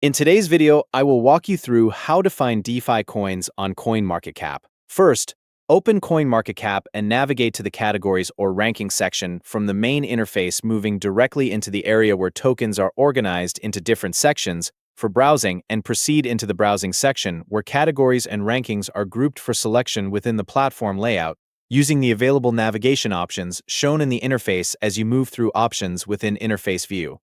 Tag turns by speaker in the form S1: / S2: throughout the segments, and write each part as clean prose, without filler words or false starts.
S1: In today's video, I will walk you through how to find DeFi coins on CoinMarketCap. First, open CoinMarketCap and navigate to the categories or ranking section from the main interface, moving directly into the area where tokens are organized into different sections for browsing, and proceed into the browsing section where categories and rankings are grouped for selection within the platform layout, using the available navigation options shown in the interface as you move through options within interface view.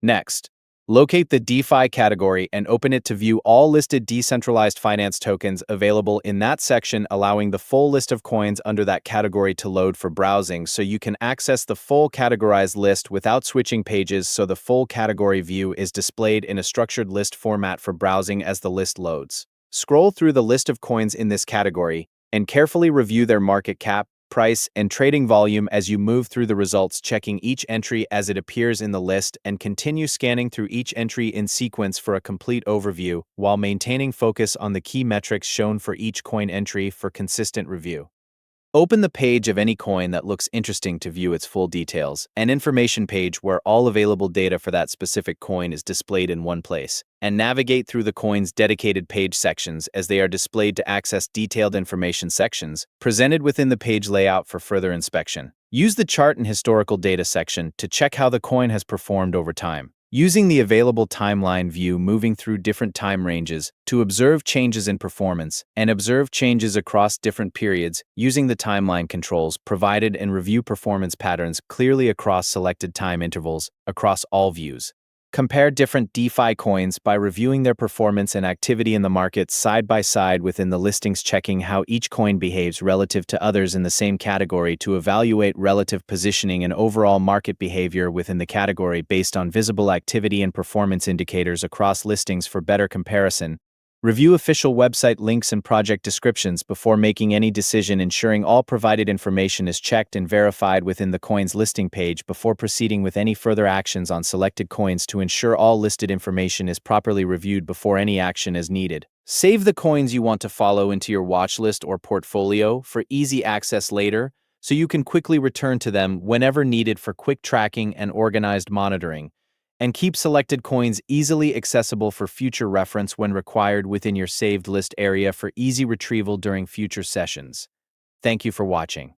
S1: Next, locate the DeFi category and open it to view all listed decentralized finance tokens available in that section, allowing the full list of coins under that category to load for browsing, so you can access the full categorized list without switching pages, so the full category view is displayed in a structured list format for browsing as the list loads. Scroll through the list of coins in this category and carefully review their market cap, price, and trading volume as you move through the results, checking each entry as it appears in the list, and continue scanning through each entry in sequence for a complete overview, while maintaining focus on the key metrics shown for each coin entry for consistent review. Open the page of any coin that looks interesting to view its full details, an information page where all available data for that specific coin is displayed in one place, and navigate through the coin's dedicated page sections as they are displayed to access detailed information sections presented within the page layout for further inspection. Use the chart and historical data section to check how the coin has performed over time, using the available timeline view, moving through different time ranges to observe changes in performance and observe changes across different periods, using the timeline controls provided, and review performance patterns clearly across selected time intervals across all views. Compare different DeFi coins by reviewing their performance and activity in the market side by side within the listings, checking how each coin behaves relative to others in the same category to evaluate relative positioning and overall market behavior within the category based on visible activity and performance indicators across listings for better comparison. Review official website links and project descriptions before making any decision, ensuring all provided information is checked and verified within the coin's listing page before proceeding with any further actions on selected coins to ensure all listed information is properly reviewed before any action is needed. Save the coins you want to follow into your watch list or portfolio for easy access later, so you can quickly return to them whenever needed for quick tracking and organized monitoring. And keep selected coins easily accessible for future reference when required within your saved list area for easy retrieval during future sessions. Thank you for watching.